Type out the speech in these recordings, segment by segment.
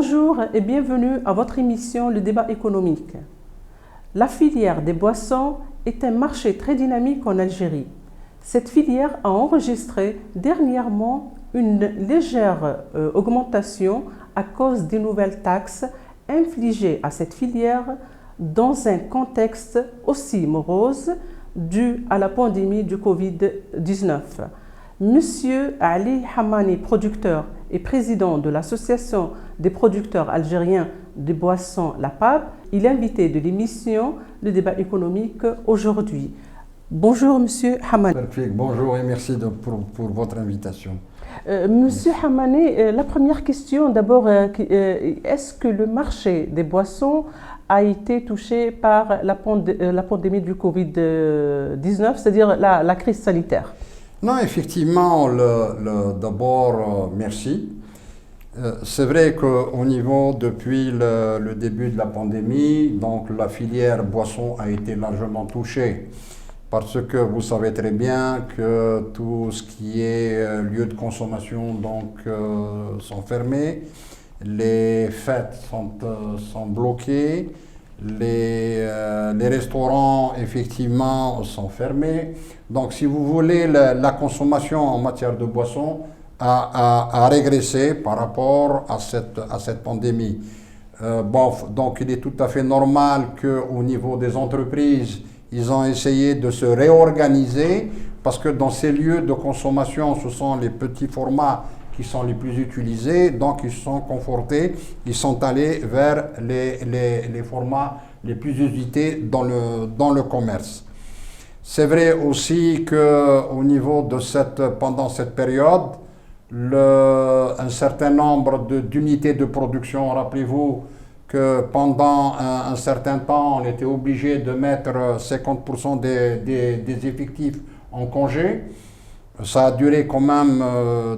Bonjour et bienvenue à votre émission Le débat économique. La filière des boissons est un marché très dynamique en Algérie. Cette filière a enregistré dernièrement une légère augmentation à cause des nouvelles taxes infligées à cette filière dans un contexte aussi morose dû à la pandémie du Covid-19. Monsieur Ali Hamani, producteur et président de l'Association des producteurs algériens de boissons La PAB, il est invité de l'émission Le débat économique aujourd'hui. Bonjour Monsieur Hamani. Perfect. Bonjour et merci pour votre invitation. Monsieur Hamani, la première question d'abord, est-ce que le marché des boissons a été touché par la pandémie du Covid-19, c'est-à-dire la crise sanitaire? Non, effectivement, d'abord, merci. C'est vrai qu'au niveau, depuis le début de la pandémie, donc la filière boisson a été largement touchée parce que vous savez très bien que tout ce qui est lieu de consommation sont fermés, les fêtes sont bloquées, les restaurants effectivement sont fermés. Donc si vous voulez, la consommation en matière de boissons a régressé par rapport à cette pandémie. Donc il est tout à fait normal qu'au niveau des entreprises, ils ont essayé de se réorganiser parce que dans ces lieux de consommation, ce sont les petits formats qui sont les plus utilisés, donc ils se sont confortés, ils sont allés vers les formats les plus usités dans le commerce. C'est vrai aussi qu'au niveau de pendant cette période, un certain nombre d'unités de production, rappelez-vous que pendant un certain temps, on était obligé de mettre 50% des effectifs en congé. Ça a duré quand même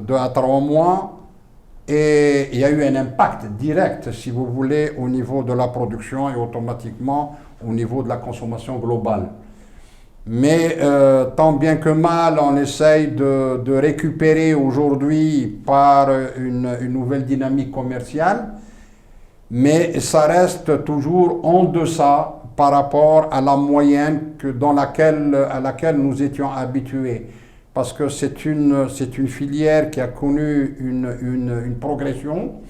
2 à 3 mois et il y a eu un impact direct, si vous voulez, au niveau de la production et automatiquement au niveau de la consommation globale. Mais tant bien que mal, on essaye de récupérer aujourd'hui par une nouvelle dynamique commerciale, mais ça reste toujours en deçà par rapport à la moyenne à laquelle nous étions habitués. Parce que c'est une filière qui a connu une progression.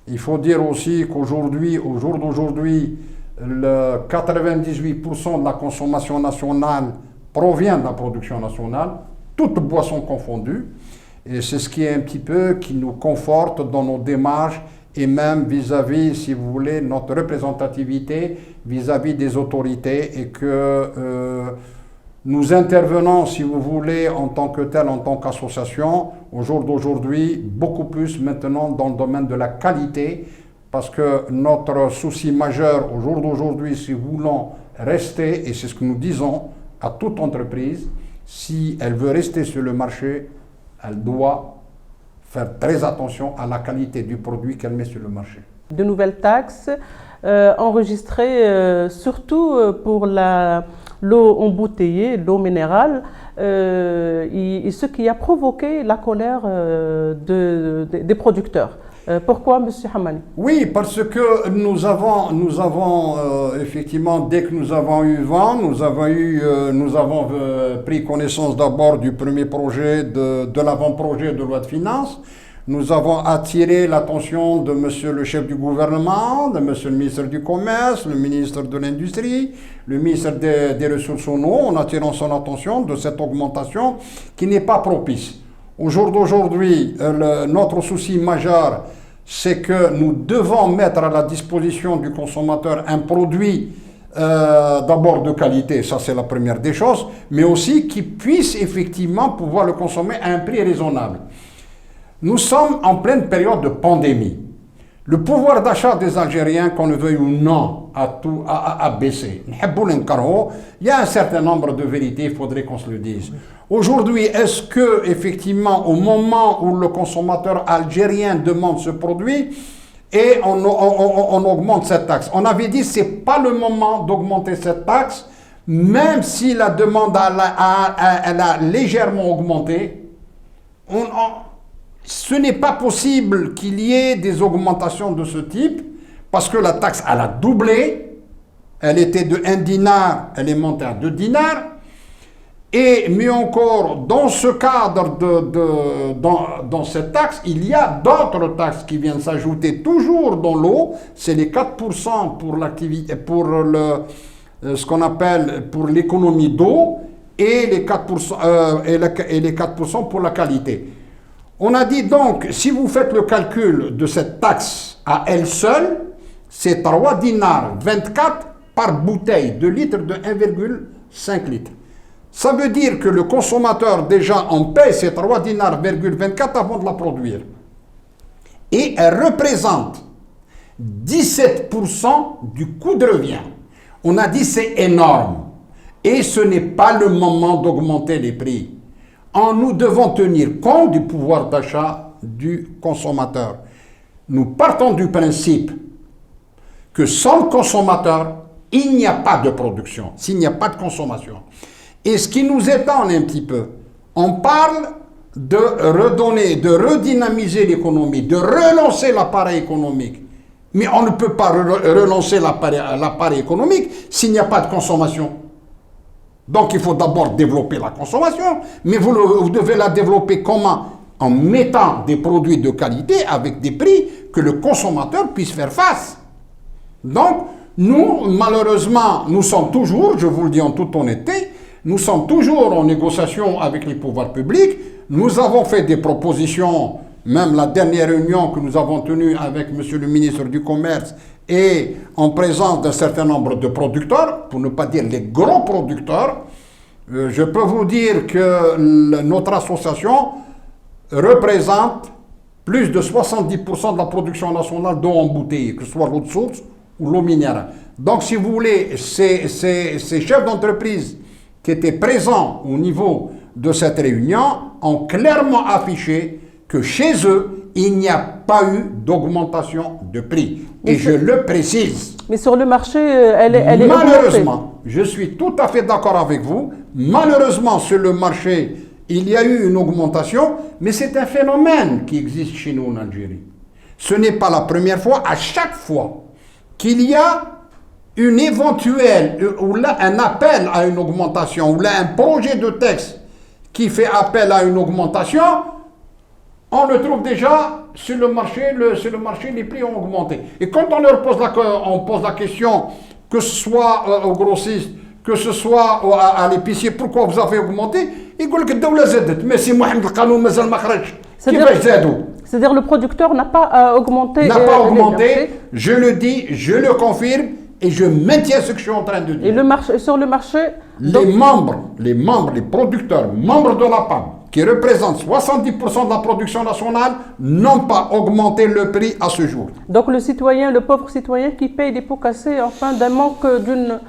Il faut dire aussi qu'aujourd'hui, au jour d'aujourd'hui, 98% de la consommation nationale provient de la production nationale, toutes boissons confondues. Et c'est ce qui est un petit peu qui nous conforte dans nos démarches et même vis-à-vis, si vous voulez, notre représentativité vis-à-vis des autorités et que nous intervenons, si vous voulez, en tant que tel, en tant qu'association, au jour d'aujourd'hui, beaucoup plus maintenant dans le domaine de la qualité, parce que notre souci majeur au jour d'aujourd'hui, si nous voulons rester, et c'est ce que nous disons à toute entreprise, si elle veut rester sur le marché, elle doit faire très attention à la qualité du produit qu'elle met sur le marché. De nouvelles taxes enregistrées surtout pour l'eau embouteillée, l'eau minérale, et ce qui a provoqué la colère des producteurs. Pourquoi, M. Hamani? Oui, parce que nous avons effectivement, dès que nous avons eu vent, nous avons pris connaissance d'abord du premier projet, de l'avant-projet de loi de finances. Nous avons attiré l'attention de monsieur le chef du gouvernement, de monsieur le ministre du Commerce, le ministre de l'Industrie, le ministre des Ressources en eau, en attirant son attention de cette augmentation qui n'est pas propice. Au jour d'aujourd'hui, notre souci majeur, c'est que nous devons mettre à la disposition du consommateur un produit d'abord de qualité, ça c'est la première des choses, mais aussi qui puisse effectivement pouvoir le consommer à un prix raisonnable. Nous sommes en pleine période de pandémie. Le pouvoir d'achat des Algériens, qu'on le veuille ou non, a baissé. Il y a un certain nombre de vérités, il faudrait qu'on se le dise. Aujourd'hui, est-ce que, effectivement, au moment où le consommateur algérien demande ce produit, et on augmente cette taxe? On avait dit que ce n'est pas le moment d'augmenter cette taxe, même si la demande elle a légèrement augmenté. ce n'est pas possible qu'il y ait des augmentations de ce type, parce que la taxe, elle a doublé. Elle était de 1 dinar, elle est montée à 2 dinars. Et mieux encore, dans ce cadre, dans cette taxe, il y a d'autres taxes qui viennent s'ajouter toujours dans l'eau. C'est les 4% pour l'activité, pour ce qu'on appelle pour l'économie d'eau, et les 4%, et les 4% pour la qualité. On a dit donc, si vous faites le calcul de cette taxe à elle seule, c'est 3 dinars 24 par bouteille de litre de 1,5 litre. Ça veut dire que le consommateur déjà en paie ces 3 dinars 24 avant de la produire. Et elle représente 17% du coût de revient. On a dit c'est énorme. Et ce n'est pas le moment d'augmenter les prix. Nous devons tenir compte du pouvoir d'achat du consommateur. Nous partons du principe que sans le consommateur, il n'y a pas de production, s'il n'y a pas de consommation. Et ce qui nous étonne un petit peu, on parle de redonner, de redynamiser l'économie, de relancer l'appareil économique. Mais on ne peut pas relancer l'appareil économique s'il n'y a pas de consommation. Donc il faut d'abord développer la consommation, mais vous devez la développer comment? En mettant des produits de qualité avec des prix que le consommateur puisse faire face. Donc, nous, malheureusement, nous sommes toujours, je vous le dis en toute honnêteté, nous sommes toujours en négociation avec les pouvoirs publics. Nous avons fait des propositions, même la dernière réunion que nous avons tenue avec monsieur le ministre du Commerce et en présence d'un certain nombre de producteurs, pour ne pas dire les gros producteurs. Je peux vous dire que notre association représente plus de 70% de la production nationale d'eau embouteillée, que ce soit l'eau de source ou l'eau minérale. Donc, si vous voulez, ces chefs d'entreprise qui étaient présents au niveau de cette réunion ont clairement affiché que chez eux, il n'y a pas eu d'augmentation de prix. Et je le précise. Mais sur le marché, elle est malheureusement, augmentée. Je suis tout à fait d'accord avec vous. Malheureusement, sur le marché, il y a eu une augmentation, mais c'est un phénomène qui existe chez nous en Algérie. Ce n'est pas la première fois. À chaque fois qu'il y a une éventuelle, ou là un appel à une augmentation, ou là un projet de texte qui fait appel à une augmentation, on le trouve déjà sur le marché, les prix ont augmenté. Et quand on leur pose la question, que ce soit aux grossistes, que ce soit à l'épicier, pourquoi vous avez augmenté, ils disent que الدولة زادت, mais si Mohamed القانون مازال ما خرجش, كيفاش زادوا? C'est-à-dire le producteur n'a pas augmenté. N'a pas augmenté, je le dis, je le confirme, et je maintiens ce que je suis en train de dire. Et le marché, sur le marché, les producteurs, membres de la PAM, qui représentent 70% de la production nationale, n'ont pas augmenté le prix à ce jour. Donc le citoyen, le pauvre citoyen qui paye des pots cassés, enfin d'un manque d'une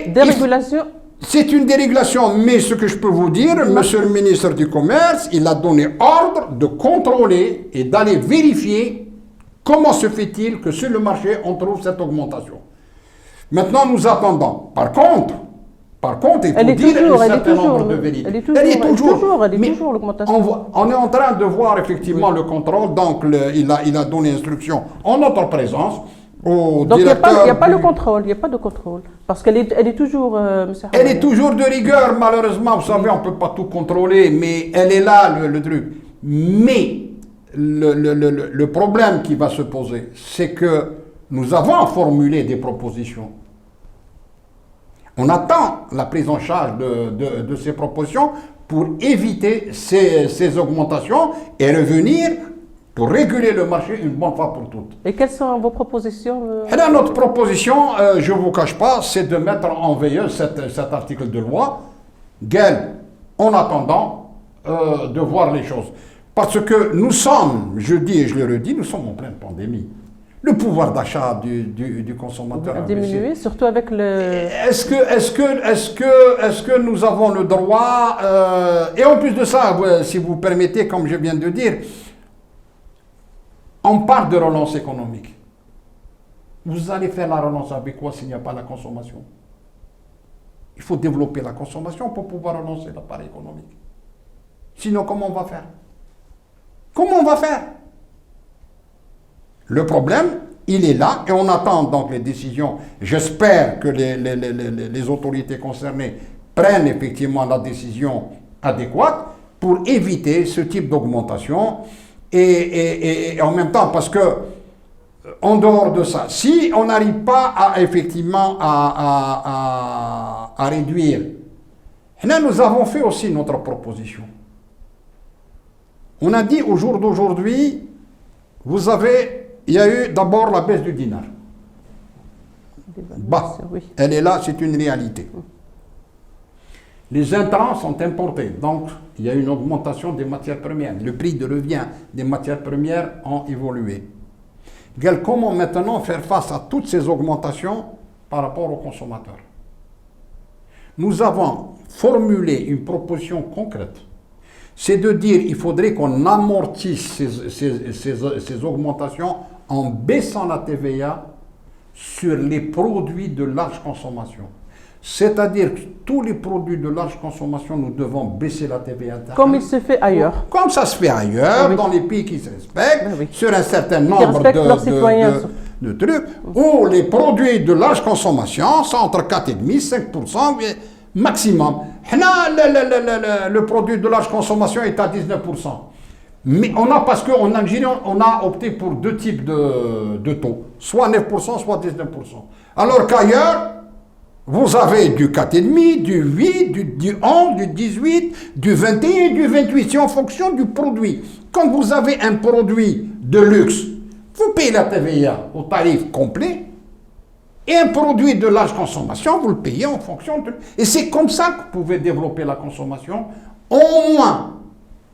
dérégulation. C'est une dérégulation, mais ce que je peux vous dire, monsieur le ministre du Commerce, il a donné ordre de contrôler et d'aller vérifier comment se fait-il que sur le marché, on trouve cette augmentation. Maintenant, nous attendons. Par contre, il faut dire un certain nombre de vérités. Elle est toujours l'augmentation. On est en train de voir effectivement le contrôle, donc il a donné instruction en notre présence. Donc il n'y a pas le contrôle, il n'y a pas de contrôle, parce qu'elle est toujours, monsieur Elle est toujours de rigueur, malheureusement, vous savez, on ne peut pas tout contrôler, mais elle est là, le truc. Mais le problème qui va se poser, c'est que nous avons formulé des propositions. On attend la prise en charge de ces propositions pour éviter ces augmentations et revenir pour réguler le marché une bonne fois pour toutes. Et quelles sont vos propositions Notre proposition, je ne vous cache pas, c'est de mettre en veilleuse cet article de loi, en attendant de voir les choses. Parce que nous sommes, je dis et je le redis, nous sommes en pleine pandémie. Le pouvoir d'achat du consommateur a diminué, surtout avec le... Est-ce que nous avons le droit... et en plus de ça, si vous permettez, comme je viens de dire, on parle de relance économique. Vous allez faire la relance avec quoi s'il n'y a pas la consommation? Il faut développer la consommation pour pouvoir relancer l'appareil économique. Sinon, comment on va faire? Comment on va faire? Le problème, il est là et on attend donc les décisions. J'espère que les autorités concernées prennent effectivement la décision adéquate pour éviter ce type d'augmentation et en même temps, parce que en dehors de ça, si on n'arrive pas à effectivement à réduire, là nous avons fait aussi notre proposition. On a dit au jour d'aujourd'hui, il y a eu d'abord la baisse du dinar. Bah, elle est là, c'est une réalité. Les intrants sont importés, donc il y a une augmentation des matières premières. Le prix de revient des matières premières ont évolué. Comment maintenant faire face à toutes ces augmentations par rapport aux consommateurs? Nous avons formulé une proposition concrète. C'est de dire qu'il faudrait qu'on amortisse ces augmentations en baissant la TVA sur les produits de large consommation. C'est-à-dire que tous les produits de large consommation, nous devons baisser la TVA interne. Comme il se fait ailleurs. Comme ça se fait ailleurs, dans les pays qui se respectent, sur un certain nombre de trucs, où les produits de large consommation sont entre 4,5 et 5% maximum. Le produit de large consommation est à 19%. Mais parce qu'en Algérie, on a opté pour deux types de taux, soit 9%, soit 19%. Alors qu'ailleurs, vous avez du 4,5, du 8, du 11, du 18, du 21 et du 28. C'est en fonction du produit. Quand vous avez un produit de luxe, vous payez la TVA au tarif complet. Et un produit de large consommation, vous le payez en fonction de... Et c'est comme ça que vous pouvez développer la consommation, au moins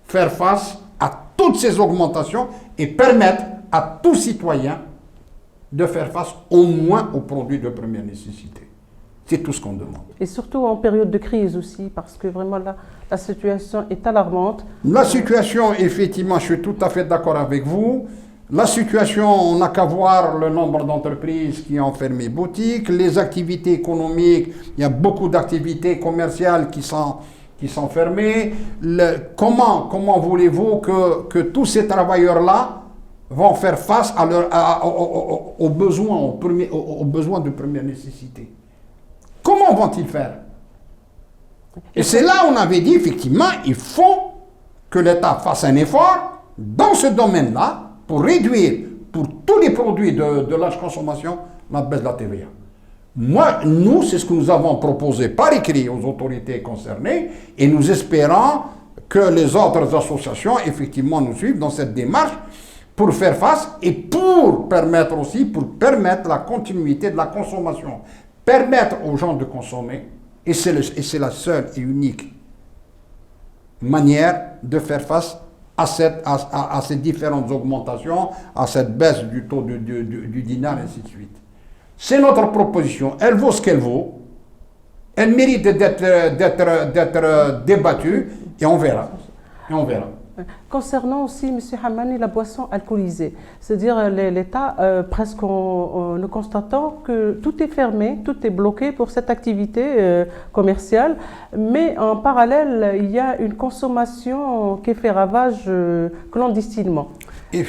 faire face à toutes ces augmentations et permettre à tout citoyen de faire face au moins aux produits de première nécessité. C'est tout ce qu'on demande. Et surtout en période de crise aussi, parce que vraiment la situation est alarmante. La situation, effectivement, je suis tout à fait d'accord avec vous. La situation, on n'a qu'à voir le nombre d'entreprises qui ont fermé boutique, les activités économiques, il y a beaucoup d'activités commerciales qui sont fermées. Comment voulez-vous que tous ces travailleurs-là vont faire face aux besoins de première nécessité? Comment vont-ils faire? Et c'est là où on avait dit, effectivement, il faut que l'État fasse un effort dans ce domaine-là pour réduire, pour tous les produits de large consommation, la baisse de la TVA. Nous, c'est ce que nous avons proposé par écrit aux autorités concernées et nous espérons que les autres associations, effectivement, nous suivent dans cette démarche pour faire face et pour permettre la continuité de la consommation. Permettre aux gens de consommer, et c'est la seule et unique manière de faire face à ces différentes augmentations, à cette baisse du taux du dinar, et ainsi de suite. C'est notre proposition. Elle vaut ce qu'elle vaut. Elle mérite d'être débattue, et on verra. Concernant aussi, M. Hamani, la boisson alcoolisée, c'est-à-dire l'État, presque nous constatons que tout est fermé, tout est bloqué pour cette activité commerciale, mais en parallèle, il y a une consommation qui fait ravage clandestinement.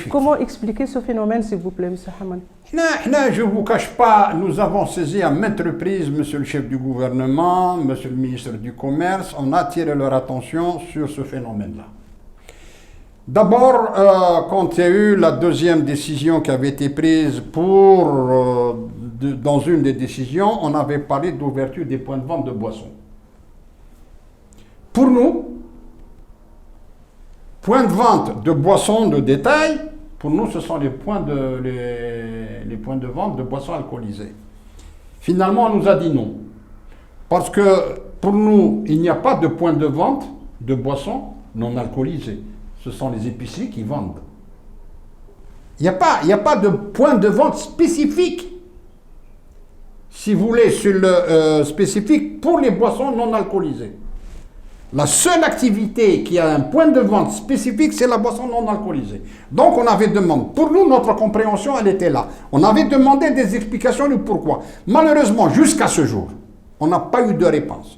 Comment expliquer ce phénomène, s'il vous plaît, M. Hamani? Je ne vous cache pas, nous avons saisi à maintes reprises Monsieur le chef du gouvernement, Monsieur le ministre du Commerce, on a attiré leur attention sur ce phénomène-là. D'abord, quand il y a eu la deuxième décision qui avait été prise dans une des décisions, on avait parlé d'ouverture des points de vente de boissons. Pour nous, points de vente de boissons de détail, pour nous, ce sont les points de vente de boissons alcoolisées. Finalement, on nous a dit non. Parce que pour nous, il n'y a pas de point de vente de boissons non alcoolisées. Ce sont les épiceries qui vendent. Il n'y a pas de point de vente spécifique, si vous voulez, spécifique pour les boissons non alcoolisées. La seule activité qui a un point de vente spécifique, c'est la boisson non alcoolisée. Donc on avait demandé, pour nous, notre compréhension, elle était là. On avait demandé des explications du pourquoi. Malheureusement, jusqu'à ce jour, on n'a pas eu de réponse.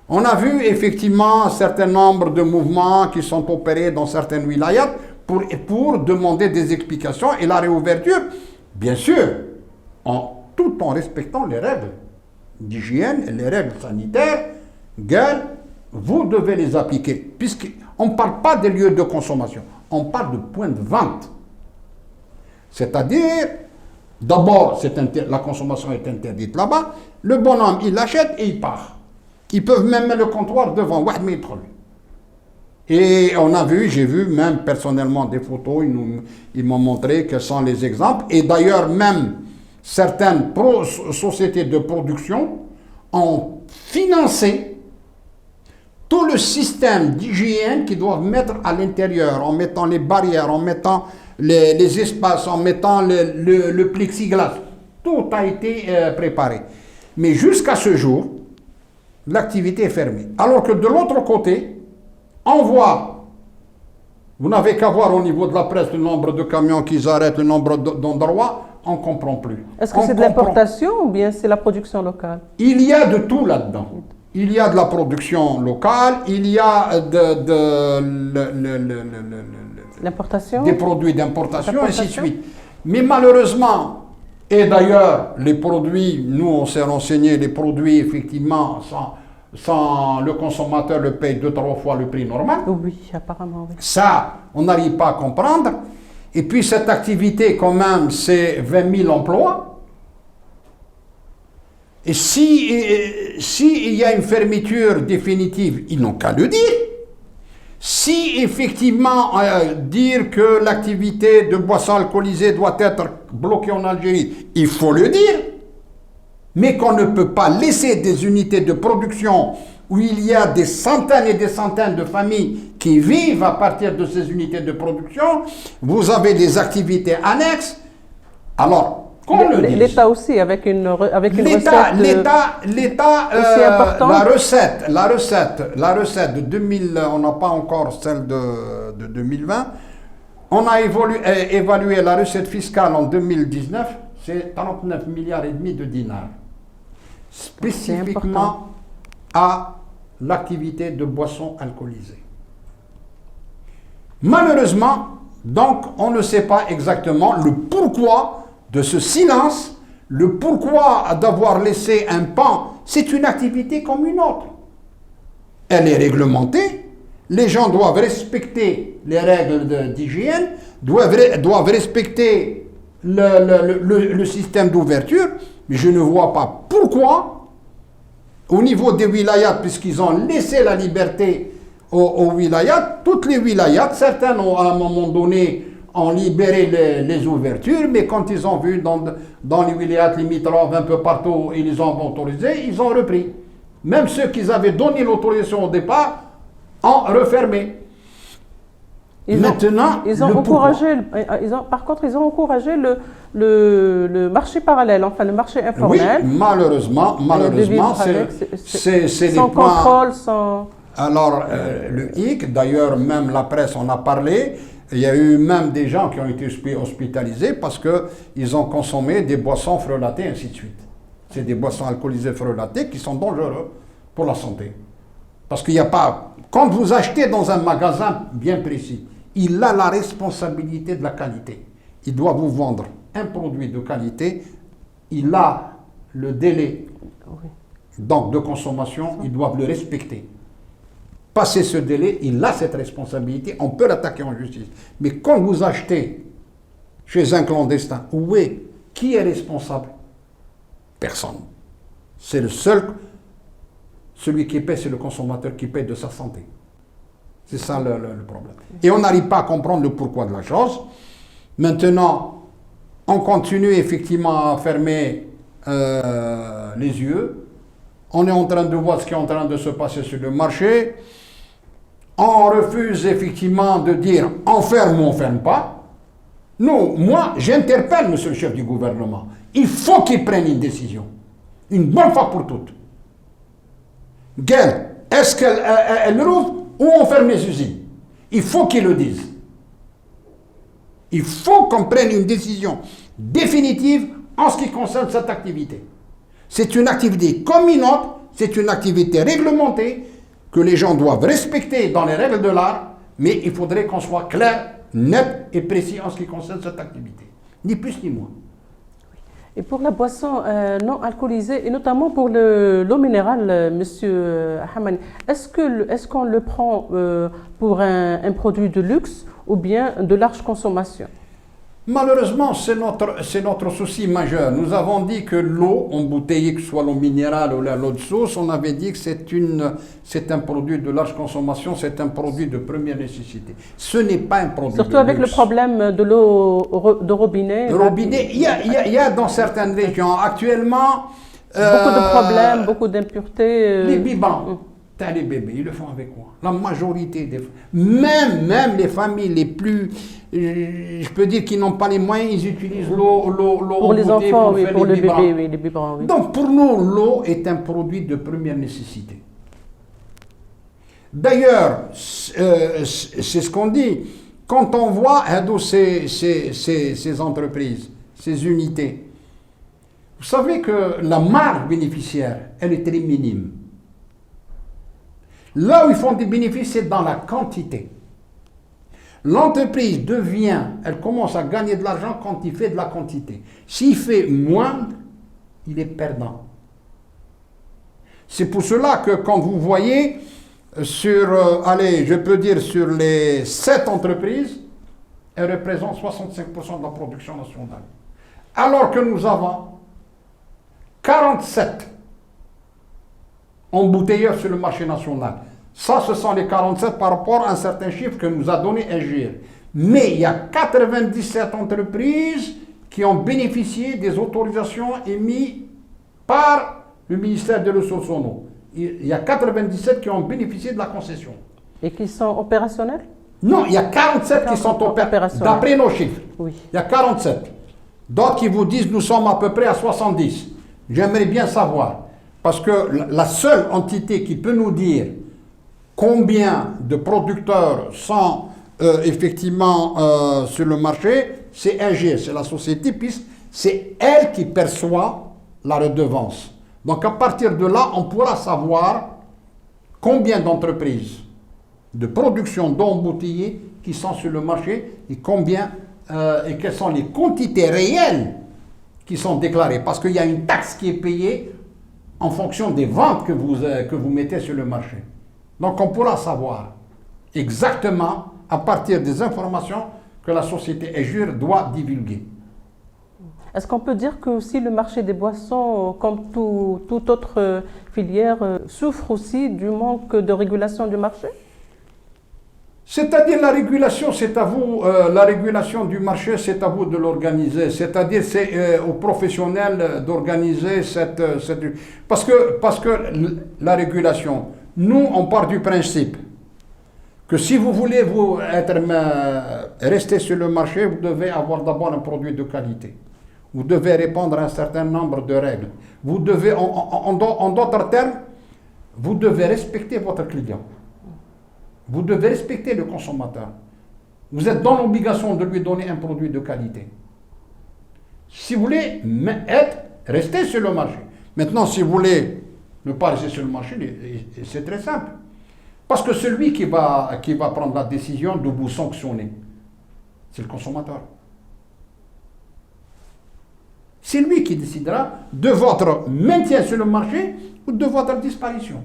On a vu effectivement un certain nombre de mouvements qui sont opérés dans certaines wilayas pour demander des explications et la réouverture, bien sûr, tout en respectant les règles d'hygiène et les règles sanitaires. Vous devez les appliquer, puisqu'on ne parle pas des lieux de consommation, on parle de points de vente. C'est-à-dire, d'abord, la consommation est interdite là-bas, le bonhomme, il l'achète et il part. Ils peuvent même mettre le comptoir devant. Et j'ai vu même personnellement des photos, ils m'ont montré quels sont les exemples. Et d'ailleurs, même certaines sociétés de production ont financé tout le système d'hygiène qu'ils doivent mettre à l'intérieur, en mettant les barrières, en mettant les espaces, en mettant le plexiglas. Tout a été préparé. Mais jusqu'à ce jour, l'activité est fermée. Alors que de l'autre côté, on voit, vous n'avez qu'à voir au niveau de la presse le nombre de camions qu'ils arrêtent, le nombre d'endroits, on ne comprend plus. Est-ce que c'est de l'importation ou bien c'est la production locale? Il y a de tout là-dedans. Il y a de la production locale, il y a l'importation, des produits d'importation, ainsi de suite. Mais malheureusement, et d'ailleurs, les produits, nous on s'est renseigné, les produits effectivement, sans le consommateur le paye 2-3 fois le prix normal. Oui, apparemment, oui. Ça, on n'arrive pas à comprendre. Et puis cette activité, quand même, c'est 20 000 emplois. Et si il y a une fermeture définitive, ils n'ont qu'à le dire. Si effectivement dire que l'activité de boissons alcoolisées doit être bloquée en Algérie, il faut le dire. Mais qu'on ne peut pas laisser des unités de production où il y a des centaines et des centaines de familles qui vivent à partir de ces unités de production. Vous avez des activités annexes. Alors, l'État aussi, avec une recette l'État, la recette de 2000, on n'a pas encore celle de 2020. On a évalué la recette fiscale en 2019, c'est 39 milliards et demi de dinars. Spécifiquement à l'activité de boissons alcoolisées. Malheureusement, donc, on ne sait pas exactement le pourquoi de ce silence, le pourquoi d'avoir laissé un pan. C'est une activité comme une autre. Elle est réglementée, les gens doivent respecter les règles d'hygiène, doivent respecter le système d'ouverture, mais je ne vois pas pourquoi, au niveau des wilayats, puisqu'ils ont laissé la liberté aux wilayats, toutes les wilayats, certains ont à un moment donné ont libéré les ouvertures, mais quand ils ont vu dans les wilayats limitrophes un peu partout, ils les ont autorisés, ils ont repris. Même ceux qui avaient donné l'autorisation au départ ont refermé. Par contre, ils ont encouragé le marché parallèle, enfin le marché informel. Oui, malheureusement, c'est sans contrôle, sans... Alors, le hic, d'ailleurs, même la presse en a parlé. Il y a eu même des gens qui ont été hospitalisés parce qu'ils ont consommé des boissons frelatées, ainsi de suite. C'est des boissons alcoolisées frelatées qui sont dangereuses pour la santé. Parce qu'il n'y a pas... Quand vous achetez dans un magasin bien précis, il a la responsabilité de la qualité. Il doit vous vendre un produit de qualité. Il a le délai donc, de consommation, ils doivent le respecter. Passer ce délai, il a cette responsabilité, on peut l'attaquer en justice. Mais quand vous achetez chez un clandestin, qui est responsable? Personne. C'est celui qui paie, c'est le consommateur qui paie de sa santé. C'est ça le problème. Et on n'arrive pas à comprendre le pourquoi de la chose. Maintenant, on continue effectivement à fermer les yeux. On est en train de voir ce qui est en train de se passer sur le marché. On refuse effectivement de dire on ferme ou on ne ferme pas. Non, moi, j'interpelle monsieur le chef du gouvernement. Il faut qu'il prenne une décision. Une bonne fois pour toutes. Est-ce qu'elle rouvre ou on ferme les usines? Il faut qu'il le dise. Il faut qu'on prenne une décision définitive en ce qui concerne cette activité. C'est une activité comme une autre, c'est une activité réglementée que les gens doivent respecter dans les règles de l'art, mais il faudrait qu'on soit clair net et précis en ce qui concerne cette activité. Ni plus ni moins. Et pour la boisson non alcoolisée, et notamment pour l'eau minérale, Monsieur Hamani, est-ce qu'on le prend pour un produit de luxe ou bien de large consommation? Malheureusement, c'est notre souci majeur. Nous avons dit que l'eau embouteillée, que ce soit l'eau minérale ou l'eau de source, on avait dit que c'est un produit de large consommation, c'est un produit de première nécessité. Ce n'est pas un produit Surtout de avec luxe. le problème de l'eau de robinet. Le robinet, il y a dans certaines régions actuellement... beaucoup de problèmes, beaucoup d'impuretés. Les bibans. Les bébés, ils le font avec quoi? La majorité des même les familles les plus, je peux dire, qui n'ont pas les moyens, ils utilisent l'eau pour les enfants, pour oui, faire pour les le biberons. bébé, oui, les biberons, oui. Donc pour nous, l'eau est un produit de première nécessité. D'ailleurs, c'est ce qu'on dit. Quand on voit ces entreprises, ces unités, vous savez que la marge bénéficiaire, elle est très minime. Là où ils font des bénéfices, c'est dans la quantité. L'entreprise elle commence à gagner de l'argent quand il fait de la quantité. S'il fait moins, il est perdant. C'est pour cela que quand vous voyez je peux dire sur les 7 entreprises, elles représentent 65% de la production nationale. Alors que nous avons 47 embouteilleurs sur le marché national. Ça, ce sont les 47 par rapport à un certain chiffre que nous a donné Agir. Mais il y a 97 entreprises qui ont bénéficié des autorisations émises par le ministère des Ressources en eau. Il y a 97 qui ont bénéficié de la concession. Et qui sont opérationnels? Non, il y a 47 qui sont opérationnels. D'après nos chiffres, oui. Il y a 47. D'autres qui vous disent nous sommes à peu près à 70. J'aimerais bien savoir. Parce que la seule entité qui peut nous dire combien de producteurs sont effectivement sur le marché, c'est Agir, c'est la société piste, c'est elle qui perçoit la redevance. Donc à partir de là, on pourra savoir combien d'entreprises de production d'eau embouteillée qui sont sur le marché et et quelles sont les quantités réelles qui sont déclarées. Parce qu'il y a une taxe qui est payée en fonction des ventes que vous mettez sur le marché. Donc on pourra savoir exactement à partir des informations que la société Agir doit divulguer. Est-ce qu'on peut dire que aussi le marché des boissons, comme toute autre filière, souffre aussi du manque de régulation du marché? C'est-à-dire la régulation, c'est à vous, la régulation du marché, c'est à vous de l'organiser. C'est-à-dire c'est aux professionnels d'organiser parce que la régulation, nous on part du principe que si vous voulez rester sur le marché, vous devez avoir d'abord un produit de qualité. Vous devez répondre à un certain nombre de règles. Vous devez, en d'autres termes, vous devez respecter votre client. Vous devez respecter le consommateur. Vous êtes dans l'obligation de lui donner un produit de qualité. Si vous voulez restez sur le marché. Maintenant, si vous voulez ne pas rester sur le marché, c'est très simple. Parce que celui qui va prendre la décision de vous sanctionner, c'est le consommateur. C'est lui qui décidera de votre maintien sur le marché ou de votre disparition.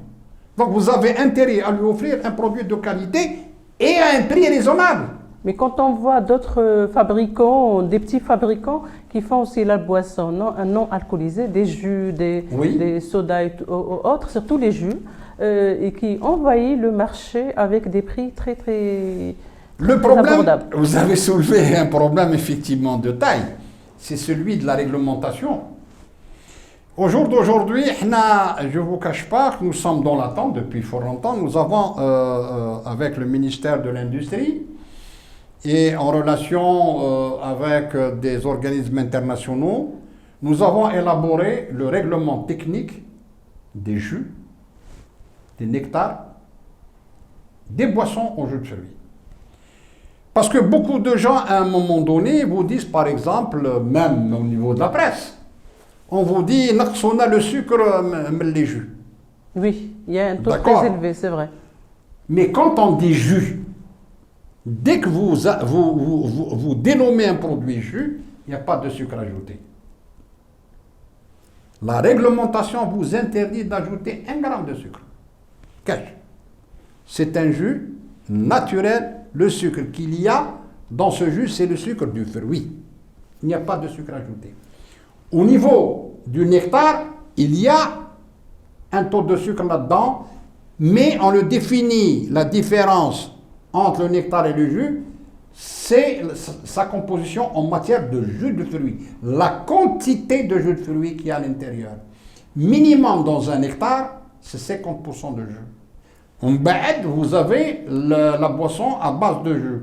Donc vous avez intérêt à lui offrir un produit de qualité et à un prix raisonnable. Mais quand on voit d'autres fabricants, des petits fabricants qui font aussi la boisson non alcoolisée, des jus, des sodas et autres, surtout les jus, et qui envahissent le marché avec des prix très abordables. Vous avez soulevé un problème effectivement de taille, c'est celui de la réglementation. Au jour d'aujourd'hui, je ne vous cache pas que nous sommes dans l'attente depuis fort longtemps. Nous avons, avec le ministère de l'Industrie et en relation avec des organismes internationaux, nous avons élaboré le règlement technique des jus, des nectars, des boissons au jus de fruits. Parce que beaucoup de gens, à un moment donné, vous disent, par exemple, même au niveau de la presse, on vous dit, on a le sucre, les jus. Oui, il y a un taux très élevé, c'est vrai. Mais quand on dit jus, Dès que vous dénommez un produit jus, il n'y a pas de sucre ajouté. La réglementation vous interdit d'ajouter 1 gramme de sucre. Cache. C'est un jus naturel. Le sucre qu'il y a dans ce jus, c'est le sucre du fruit. Il n'y a pas de sucre ajouté. Au niveau du nectar, il y a un taux de sucre là-dedans, mais on le définit, la différence entre le nectar et le jus, c'est sa composition en matière de jus de fruits. La quantité de jus de fruits qu'il y a à l'intérieur. Minimum dans un nectar, c'est 50% de jus. En bas, vous avez la boisson à base de jus.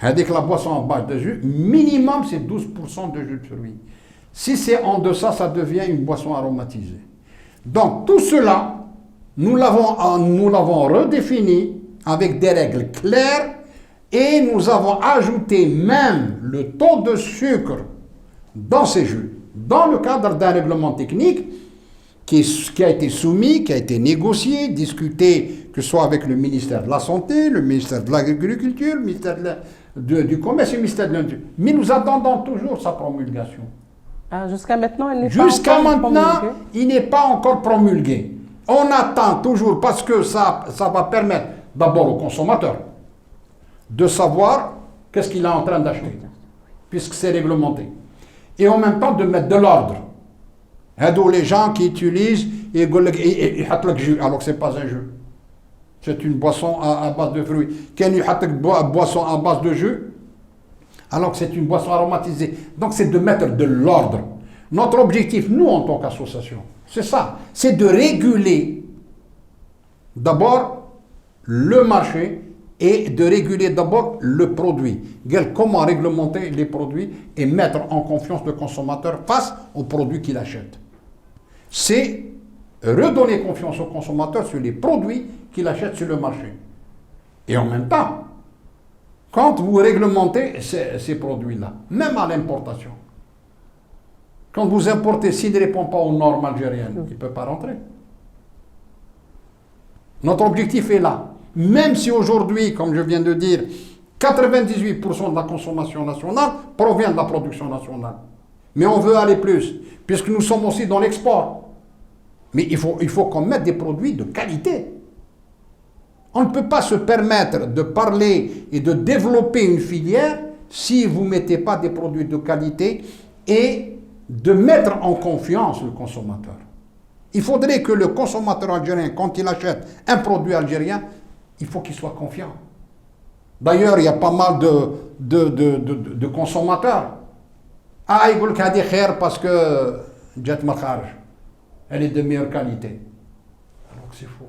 Avec la boisson à base de jus, minimum c'est 12% de jus de fruits. Si c'est en deçà, ça devient une boisson aromatisée. Donc tout cela, nous l'avons redéfini avec des règles claires et nous avons ajouté même le taux de sucre dans ces jus, dans le cadre d'un règlement technique qui a été soumis, qui a été négocié, discuté, que ce soit avec le ministère de la Santé, le ministère de l'Agriculture, le ministère du Commerce et le ministère de l'Industrie. Mais nous attendons toujours sa promulgation. Ah, jusqu'à maintenant, il n'est pas Jusqu'à encore maintenant, promulgué. il n'est pas encore promulgué. On attend toujours parce que ça va permettre d'abord au consommateur de savoir qu'est-ce qu'il est en train d'acheter, puisque c'est réglementé. Et en même temps de mettre de l'ordre. Les gens qui utilisent et jus, alors que ce n'est pas un jus. C'est une boisson à base de fruits. Quand il boisson à base de jus, alors que c'est une boisson aromatisée. Donc c'est de mettre de l'ordre. Notre objectif, nous en tant qu'association, c'est ça. C'est de réguler d'abord le marché et de réguler d'abord le produit. Comment réglementer les produits et mettre en confiance le consommateur face aux produits qu'il achète. C'est redonner confiance au consommateur sur les produits qu'il achète sur le marché. Et en même temps, quand vous réglementez ces produits-là, même à l'importation, quand vous importez, s'il ne répond pas aux normes algériennes, il ne peut pas rentrer. Notre objectif est là. Même si aujourd'hui, comme je viens de dire, 98% de la consommation nationale provient de la production nationale. Mais on veut aller plus, puisque nous sommes aussi dans l'export. Mais il faut qu'on mette des produits de qualité. On ne peut pas se permettre de parler et de développer une filière si vous ne mettez pas des produits de qualité et de mettre en confiance le consommateur. Il faudrait que le consommateur algérien, quand il achète un produit algérien, il faut qu'il soit confiant. D'ailleurs, il y a pas mal de consommateurs. Ah, il veulent qu'il y ait parce que jet makharj, elle est de meilleure qualité. Alors que c'est faux.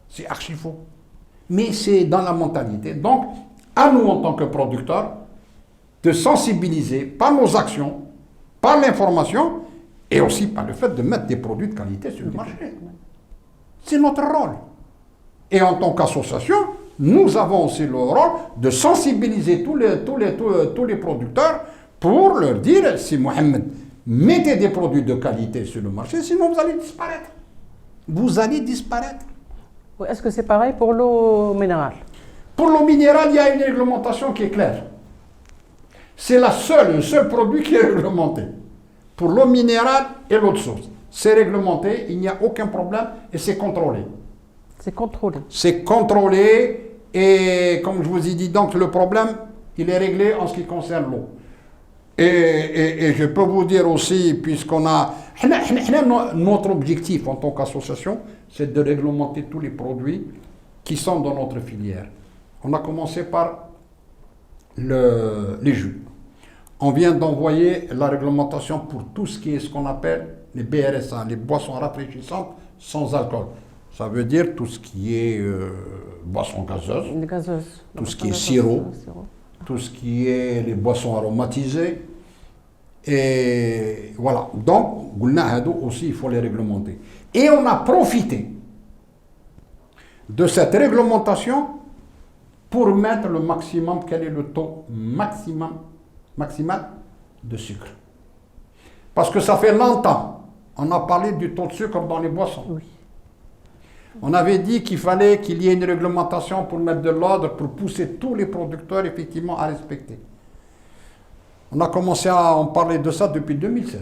C'est archi faux. Mais c'est dans la mentalité. Donc, à nous en tant que producteurs, de sensibiliser par nos actions, par l'information, et aussi par le fait de mettre des produits de qualité sur le marché. C'est notre rôle. Et en tant qu'association, nous avons aussi le rôle de sensibiliser tous les producteurs pour leur dire, si Mohamed, mettez des produits de qualité sur le marché, sinon vous allez disparaître. Vous allez disparaître. Est-ce que c'est pareil pour l'eau minérale? Pour l'eau minérale, il y a une réglementation qui est claire. C'est le seul produit qui est réglementé. Pour l'eau minérale et l'eau de source. C'est réglementé, il n'y a aucun problème et c'est contrôlé. C'est contrôlé. C'est contrôlé et comme je vous ai dit, donc le problème, il est réglé en ce qui concerne l'eau. Et je peux vous dire aussi, puisqu'on a... Notre objectif en tant qu'association, c'est de réglementer tous les produits qui sont dans notre filière. On a commencé par les jus. On vient d'envoyer la réglementation pour tout ce qui est ce qu'on appelle les BRSA, les boissons rafraîchissantes sans alcool. Ça veut dire tout ce qui est boissons gazeuses, tout ce qui est sirop, tout ce qui est les boissons aromatisées. Et voilà. Donc, aussi, il faut les réglementer. Et on a profité de cette réglementation pour mettre le maximum, quel est le taux maximal de sucre. Parce que ça fait longtemps, on a parlé du taux de sucre dans les boissons. Oui. On avait dit qu'il fallait qu'il y ait une réglementation pour mettre de l'ordre, pour pousser tous les producteurs effectivement à respecter. On a commencé à en parler de ça depuis 2016.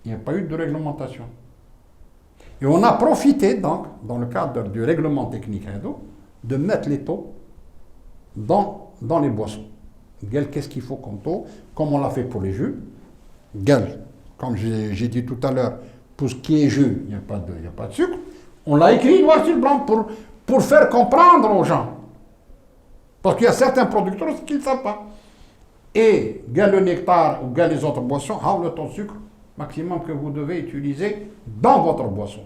Il n'y a pas eu de réglementation. Et on a profité donc, dans le cadre du règlement technique de mettre les taux dans les boissons. Qu'est-ce qu'il faut comme taux, comme on l'a fait pour les jus. Comme j'ai dit tout à l'heure, pour ce qui est jus, il n'y a pas de sucre. On l'a écrit noir sur blanc pour faire comprendre aux gens. Parce qu'il y a certains producteurs qui ne savent pas. Et le nectar ou les autres boissons, le taux de sucre maximum que vous devez utiliser dans votre boisson.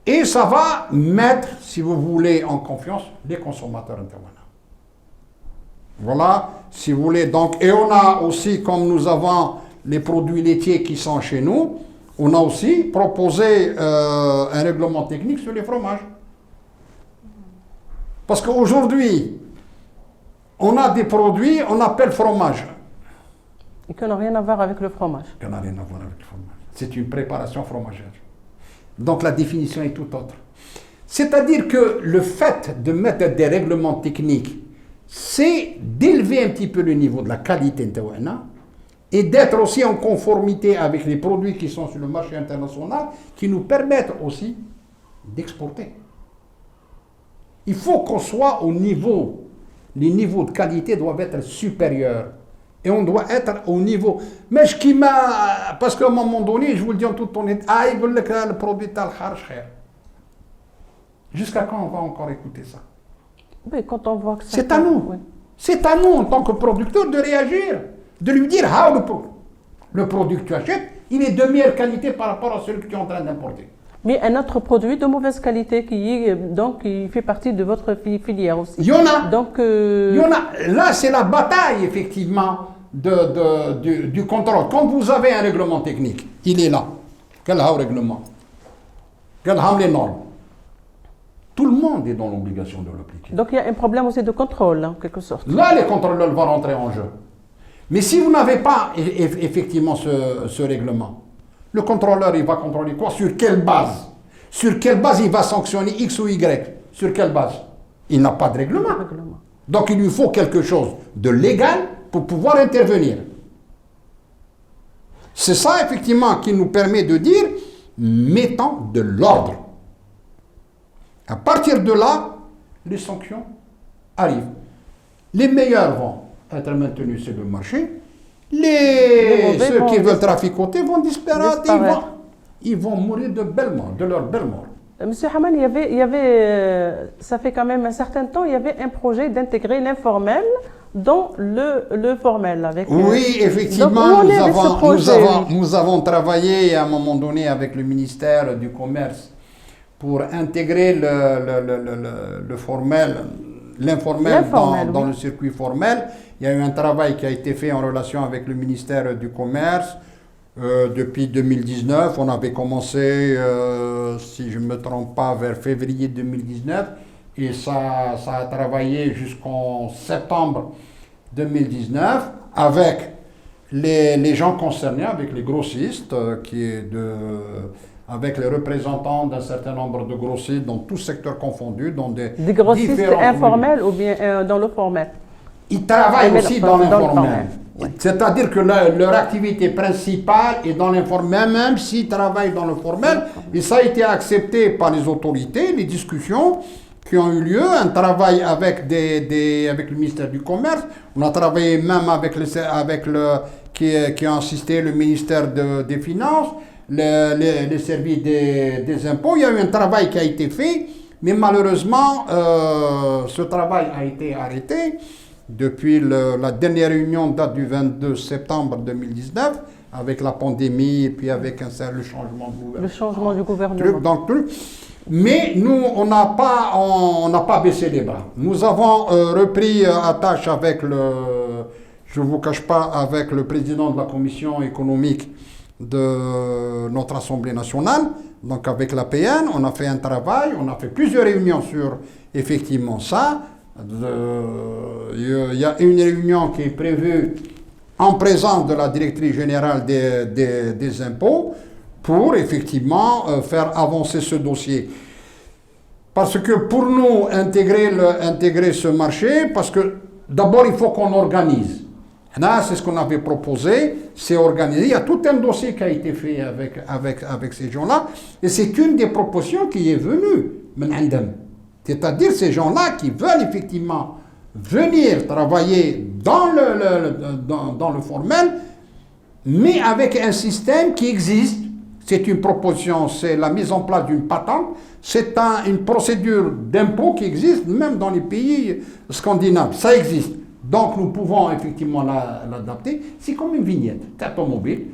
Et ça va mettre, si vous voulez, en confiance les consommateurs intervenants. Voilà, si vous voulez. Donc, et on a aussi, comme nous avons les produits laitiers qui sont chez nous, on a aussi proposé un règlement technique sur les fromages. Parce qu'aujourd'hui, on a des produits, on appelle fromage. Et qui n'ont rien à voir avec le fromage. Qui n'ont rien à voir avec le fromage. C'est une préparation fromagère. Donc la définition est tout autre. C'est-à-dire que le fait de mettre des règlements techniques, c'est d'élever un petit peu le niveau de la qualité et d'être aussi en conformité avec les produits qui sont sur le marché international, qui nous permettent aussi d'exporter. Il faut qu'on soit au niveau, les niveaux de qualité doivent être supérieurs. Et on doit être au niveau. Mais parce qu'à un moment donné, je vous le dis en toute honnêteté, il veut que le produit est cher. Jusqu'à quand on va encore écouter ça? Oui, quand on voit que ça. C'est à nous. Oui. C'est à nous, en tant que producteurs, de réagir. De lui dire, le produit que tu achètes, il est de meilleure qualité par rapport à celui que tu es en train d'importer. Mais un autre produit de mauvaise qualité qui fait partie de votre filière aussi. Il y en a. Donc, il y en a. Là, c'est la bataille, effectivement, du contrôle. Quand vous avez un règlement technique, il est là. Quel règlement? Quelles sont les normes? Tout le monde est dans l'obligation de l'appliquer. Donc, il y a un problème aussi de contrôle, en quelque sorte. Là, les contrôleurs vont rentrer en jeu. Mais si vous n'avez pas effectivement ce règlement, le contrôleur, il va contrôler quoi? Sur quelle base? Sur quelle base il va sanctionner X ou Y? Sur quelle base? Il n'a pas de règlement. Donc il lui faut quelque chose de légal pour pouvoir intervenir. C'est ça, effectivement, qui nous permet de dire, mettons de l'ordre. À partir de là, les sanctions arrivent. Les meilleurs vont être maintenus sur le marché. Ceux qui veulent traficoter vont disparaître. Ils vont mourir de belle mort, de leur belle mort. Monsieur Haman, ça fait quand même un certain temps, il y avait un projet d'intégrer l'informel dans le formel. Oui, effectivement, nous avons travaillé à un moment donné avec le ministère du Commerce pour intégrer le formel, l'informel dans le circuit formel. Il y a eu un travail qui a été fait en relation avec le ministère du Commerce. Depuis 2019, on avait commencé, si je ne me trompe pas, vers février 2019, et ça a travaillé jusqu'en septembre 2019 avec les gens concernés, avec les grossistes, avec les représentants d'un certain nombre de grossistes dans tous secteurs confondus, dans des grossistes informels ou bien dans le formel. Ils travaillent aussi dans l'informel. C'est-à-dire que leur activité principale est dans l'informel, même s'ils travaillent dans le formel. Et ça a été accepté par les autorités, les discussions qui ont eu lieu, un travail avec le ministère du Commerce. On a travaillé même avec qui a assisté le ministère des Finances, les services des impôts. Il y a eu un travail qui a été fait, mais malheureusement, ce travail a été arrêté. Depuis la dernière réunion date du 22 septembre 2019, avec la pandémie et puis avec le changement de gouvernement. Le changement du gouvernement. Mais nous, on n'a pas baissé les bras. Nous avons repris attache avec je ne vous cache pas, avec le président de la commission économique de notre Assemblée nationale, donc avec l'APN. On a fait un travail, on a fait plusieurs réunions sur effectivement ça. Il y a une réunion qui est prévue en présence de la directrice générale des impôts pour effectivement faire avancer ce dossier. Parce que pour nous, intégrer ce marché, parce que d'abord, il faut qu'on organise. Là, c'est ce qu'on avait proposé, c'est organiser. Il y a tout un dossier qui a été fait avec ces gens-là, et c'est une des propositions qui est venue. C'est-à-dire ces gens-là qui veulent effectivement venir travailler dans le formel, mais avec un système qui existe. C'est une proposition, c'est la mise en place d'une patente, c'est une procédure d'impôt qui existe même dans les pays scandinaves. Ça existe. Donc nous pouvons effectivement l'adapter. C'est comme une vignette automobile.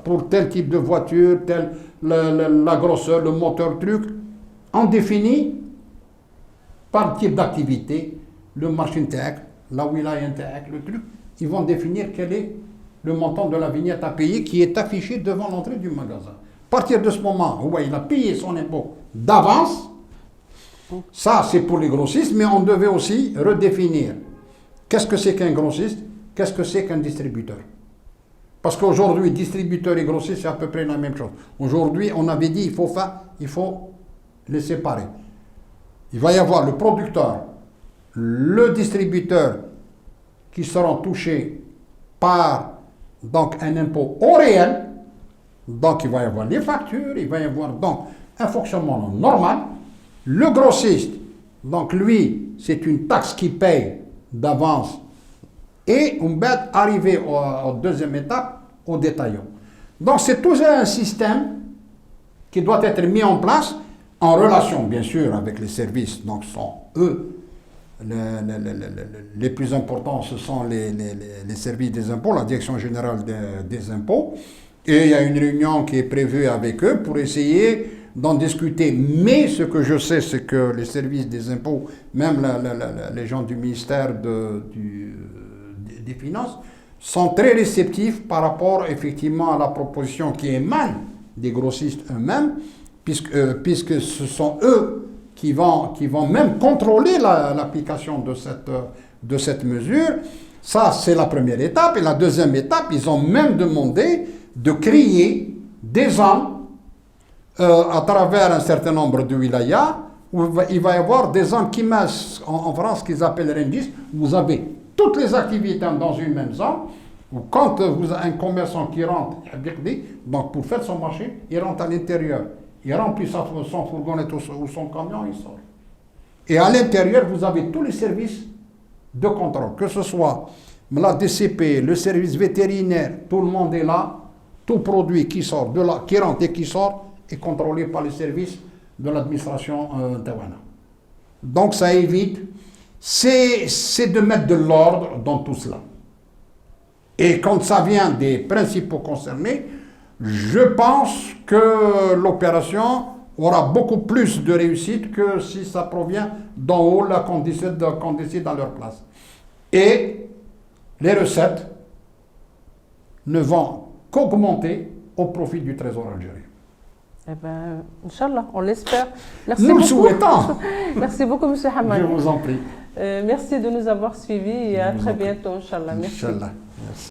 Pour tel type de voiture, la grosseur, le moteur, truc, on définit par type d'activité, le marché tech, la wilaya tech, le truc. Ils vont définir quel est le montant de la vignette à payer qui est affiché devant l'entrée du magasin. À partir de ce moment où il a payé son impôt d'avance, ça c'est pour les grossistes, mais on devait aussi redéfinir qu'est-ce que c'est qu'un grossiste, qu'est-ce que c'est qu'un distributeur. Parce qu'aujourd'hui, distributeur et grossiste, c'est à peu près la même chose. Aujourd'hui, on avait dit il faut les séparer. Il va y avoir le producteur, le distributeur qui seront touchés par donc un impôt au réel, donc il va y avoir les factures, il va y avoir donc un fonctionnement normal. Le grossiste, donc lui, c'est une taxe qu'il paye d'avance et on va arriver aux deuxième étape, au détaillant. Donc c'est toujours un système qui doit être mis en place en relation bien sûr avec les services, donc sont eux les plus importants, ce sont les services des impôts, la direction générale des impôts. Et il y a une réunion qui est prévue avec eux pour essayer d'en discuter. Mais ce que je sais, c'est que les services des impôts, même les gens du ministère des Finances, sont très réceptifs par rapport effectivement à la proposition qui émane des grossistes eux-mêmes, puisque ce sont eux qui vont même contrôler l'application de cette mesure. Ça, c'est la première étape. Et la deuxième étape, ils ont même demandé de créer des zones à travers un certain nombre de wilayas, où il va y avoir des zones qui mettent en France, qu'ils appellent rendis. Vous avez toutes les activités dans une même zone, où quand vous avez un commerçant qui rentre, donc pour faire son marché, il rentre à l'intérieur. Il remplit son fourgonnette ou son camion, il sort. Et à l'intérieur, vous avez tous les services de contrôle, que ce soit la DCP, le service vétérinaire, tout le monde est là. Tout produit qui sort de là, qui rentre et qui sort, est contrôlé par les services de l'administration tawana. Donc ça évite, c'est de mettre de l'ordre dans tout cela. Et quand ça vient des principaux concernés, je pense que l'opération aura beaucoup plus de réussite que si ça provient d'en haut, là, qu'on décide à leur place. Et les recettes ne vont qu'augmenter au profit du Trésor algérien. Eh bien, Inch'Allah, on l'espère. Merci beaucoup. Nous le souhaitons. Merci beaucoup, M. Hamad. Je vous en prie. Merci de nous avoir suivis et à très bientôt, Inch'Allah. Merci. Inch'Allah. Merci.